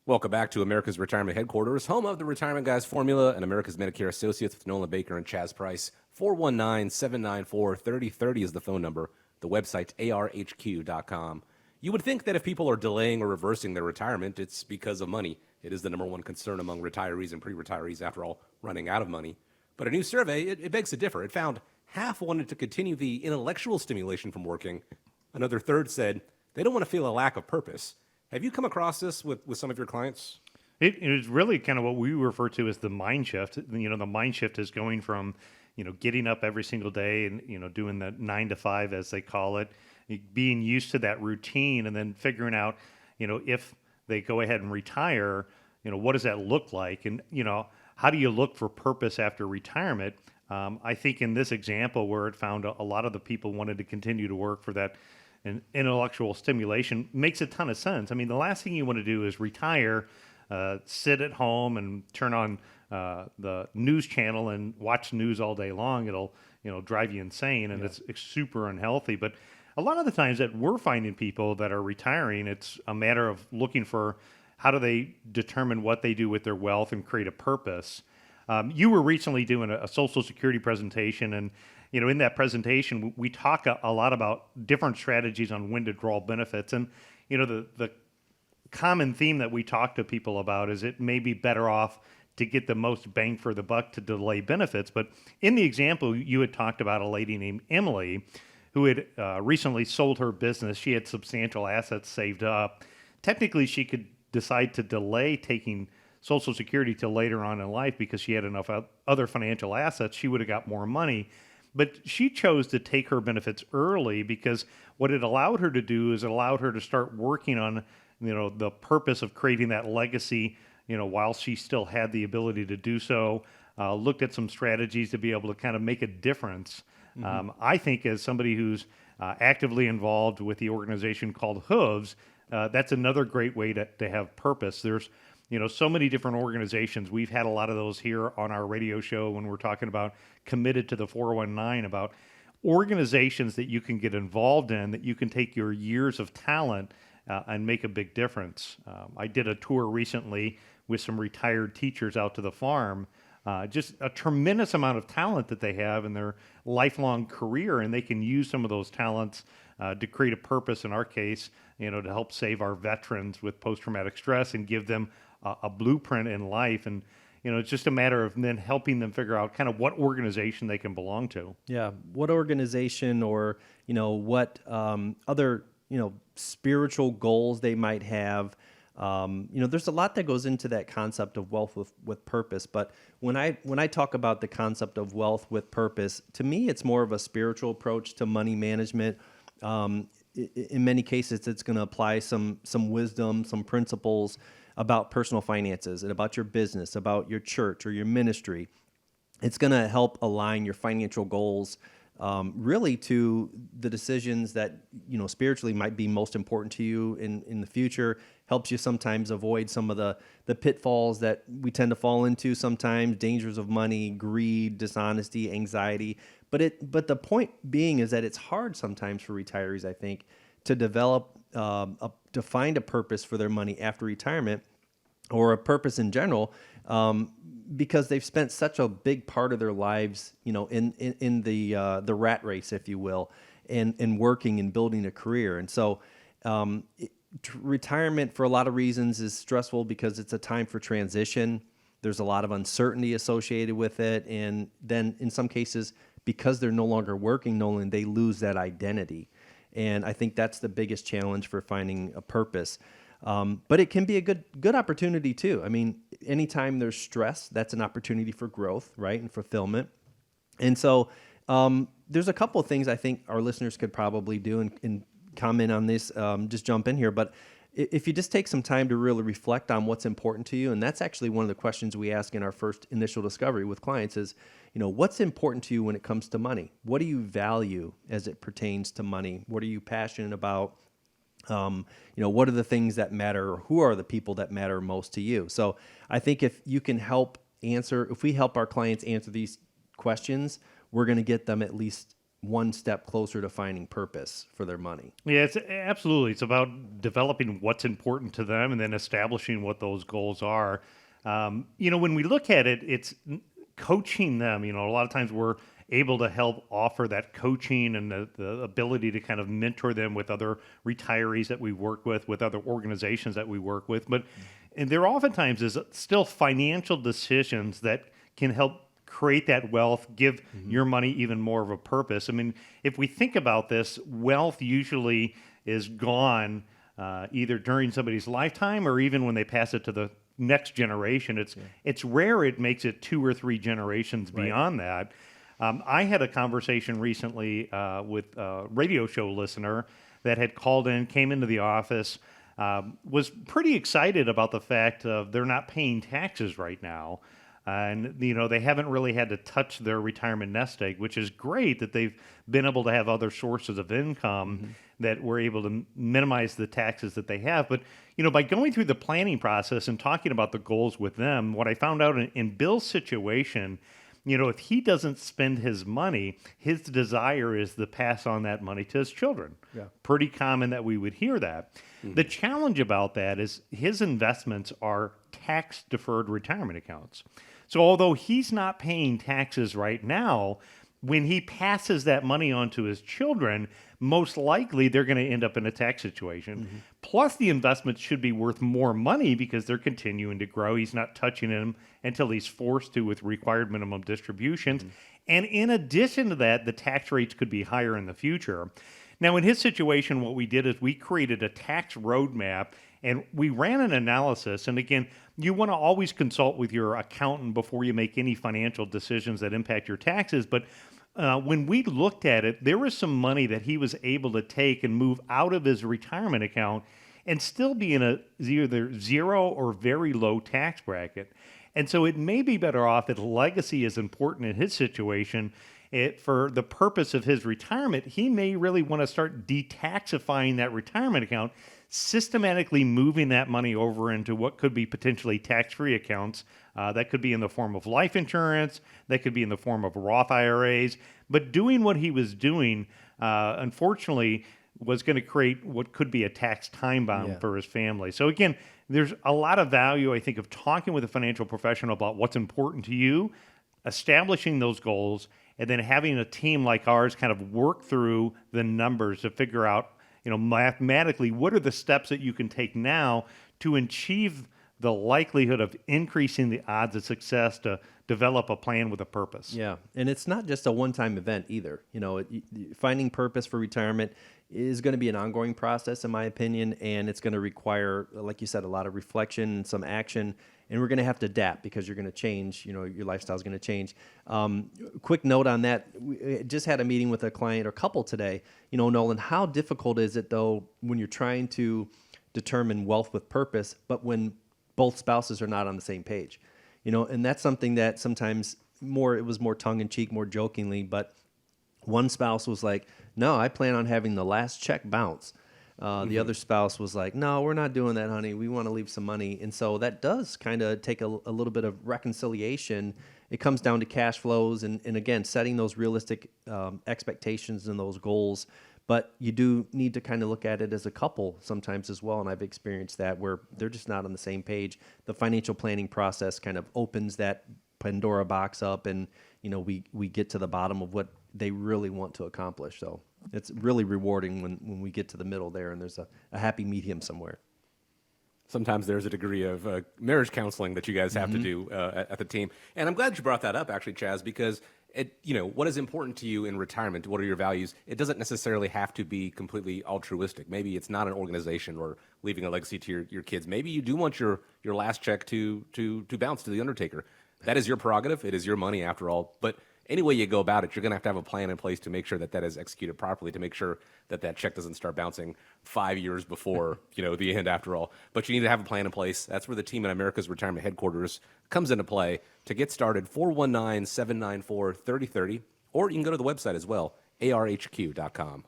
Welcome back to America's Retirement Headquarters, home of the Retirement Guys Formula and America's Medicare Associates with Nolan Baker and Chaz Price. 419-794-3030 is the phone number. The website's arhq.com. You would think that if people are delaying or reversing their retirement, it's because of money. It is the number one concern among retirees and pre-retirees, after all, running out of money. But a new survey, it begs to differ. It found half wanted to continue the intellectual stimulation from working. Another third said they don't want to feel a lack of purpose. Have you come across this with some of your clients? It is really kind of what we refer to as the mind shift. The mind shift is going from, getting up every single day and, doing the 9 to 5, as they call it, being used to that routine and then figuring out, if they go ahead and retire, what does that look like? And, how do you look for purpose after retirement? I think in this example where it found a lot of the people wanted to continue to work for that and intellectual stimulation makes a ton of sense. I mean, the last thing you want to do is retire, sit at home and turn on the news channel and watch news all day long. It'll, drive you insane, and it's super unhealthy. But a lot of the times that we're finding people that are retiring, it's a matter of looking for how do they determine what they do with their wealth and create a purpose. You were recently doing a Social Security presentation, and in that presentation, we talk a lot about different strategies on when to draw benefits. And, the common theme that we talk to people about is it may be better off to get the most bang for the buck to delay benefits. But in the example, you had talked about a lady named Emily who had recently sold her business. She had substantial assets saved up. Technically, she could decide to delay taking Social Security till later on in life because she had enough other financial assets. She would have got more money. But she chose to take her benefits early because what it allowed her to do is it allowed her to start working on, the purpose of creating that legacy, while she still had the ability to do so, looked at some strategies to be able to kind of make a difference. I think as somebody who's actively involved with the organization called Hooves, that's another great way to have purpose. There's so many different organizations. We've had a lot of those here on our radio show when we're talking about Committed to the 419, about organizations that you can get involved in, that you can take your years of talent and make a big difference. I did a tour recently with some retired teachers out to the farm. Just a tremendous amount of talent that they have in their lifelong career, and they can use some of those talents to create a purpose, in our case, to help save our veterans with post-traumatic stress and give them a blueprint in life. And, it's just a matter of then helping them figure out kind of what organization they can belong to. Yeah, what organization or, what other, spiritual goals they might have. There's a lot that goes into that concept of wealth with purpose. But when I talk about the concept of wealth with purpose, to me, it's more of a spiritual approach to money management. In many cases, it's going to apply some wisdom, some principles about personal finances and about your business, about your church or your ministry. It's going to help align your financial goals really to the decisions that, spiritually might be most important to you in the future. Helps you sometimes avoid some of the pitfalls that we tend to fall into sometimes, dangers of money, greed, dishonesty, anxiety. But the point being is that it's hard sometimes for retirees, I think, to develop, to find a purpose for their money after retirement, or a purpose in general, because they've spent such a big part of their lives, in the rat race, if you will, and working and building a career. And so retirement, for a lot of reasons, is stressful because it's a time for transition. There's a lot of uncertainty associated with it. And then in some cases, because they're no longer working, Nolan, they lose that identity. And I think that's the biggest challenge for finding a purpose. But it can be a good opportunity too. I mean, anytime there's stress, that's an opportunity for growth, right, and fulfillment. And so there's a couple of things I think our listeners could probably do and comment on this. Just jump in here, but if you just take some time to really reflect on what's important to you, and that's actually one of the questions we ask in our first initial discovery with clients is, what's important to you when it comes to money? What do you value as it pertains to money? What are you passionate about? What are the things that matter, or who are the people that matter most to you? So I think if we help our clients answer these questions, we're going to get them at least one step closer to finding purpose for their money. Yeah, it's absolutely. It's about developing what's important to them and then establishing what those goals are. When we look at it, it's coaching them. A lot of times we're able to help offer that coaching and the ability to kind of mentor them with other retirees that we work with other organizations that we work with. But and there oftentimes is still financial decisions that can help create that wealth, give your money even more of a purpose. I mean, if we think about this, wealth usually is gone either during somebody's lifetime or even when they pass it to the next generation. It's rare it makes it 2 or 3 generations beyond that. I had a conversation recently with a radio show listener that had called in, came into the office, was pretty excited about the fact of they're not paying taxes right now. And, they haven't really had to touch their retirement nest egg, which is great that they've been able to have other sources of income that we're able to minimize the taxes that they have. But, by going through the planning process and talking about the goals with them, what I found out in Bill's situation, if he doesn't spend his money, his desire is to pass on that money to his children. Yeah. Pretty common that we would hear that. The challenge about that is his investments are tax-deferred retirement accounts. So although he's not paying taxes right now, when he passes that money on to his children, most likely they're going to end up in a tax situation. Plus, the investments should be worth more money because they're continuing to grow. He's not touching them until he's forced to with required minimum distributions. And in addition to that, the tax rates could be higher in the future. Now, in his situation, what we did is we created a tax roadmap and we ran an analysis. And again, you want to always consult with your accountant before you make any financial decisions that impact your taxes. But when we looked at it, there was some money that he was able to take and move out of his retirement account and still be in either zero or very low tax bracket. And so it may be better off if legacy is important in his situation. For the purpose of his retirement, he may really want to start detaxifying that retirement account, systematically moving that money over into what could be potentially tax-free accounts. That could be in the form of life insurance. That could be in the form of Roth IRAs. But doing what he was doing, unfortunately, was going to create what could be a tax time bomb for his family. So again, there's a lot of value, I think, of talking with a financial professional about what's important to you, establishing those goals, and then having a team like ours kind of work through the numbers to figure out, mathematically, what are the steps that you can take now to achieve the likelihood of increasing the odds of success to develop a plan with a purpose. Yeah, and it's not just a one-time event either. Finding purpose for retirement is going to be an ongoing process, in my opinion, and it's going to require, like you said, a lot of reflection and some action, and we're going to have to adapt because you're going to change. Your lifestyle is going to change. Quick note on that: we just had a meeting with a client or couple today. Nolan, how difficult is it though when you're trying to determine wealth with purpose, but when both spouses are not on the same page? And that's something that sometimes it was more tongue-in-cheek, more jokingly, but one spouse was like, no, I plan on having the last check bounce. The other spouse was like, no, we're not doing that, honey. We want to leave some money. And so that does kind of take a little bit of reconciliation. It comes down to cash flows and again, setting those realistic expectations and those goals. But you do need to kind of look at it as a couple sometimes as well, and I've experienced that where they're just not on the same page. The financial planning process kind of opens that Pandora box up, and we get to the bottom of what they really want to accomplish. So it's really rewarding when we get to the middle there, and there's a happy medium somewhere. Sometimes there's a degree of marriage counseling that you guys have to do at the team, and I'm glad you brought that up, actually, Chaz, because what is important to you in retirement? What are your values? It doesn't necessarily have to be completely altruistic. Maybe it's not an organization or leaving a legacy to your kids. Maybe you do want your last check to bounce to the undertaker. That is your prerogative. It is your money after all. But any way you go about it, you're going to have a plan in place to make sure that is executed properly, to make sure that check doesn't start bouncing 5 years before the end after all. But you need to have a plan in place. That's where the team at America's Retirement Headquarters comes into play. To get started, 419-794-3030, or you can go to the website as well, arhq.com.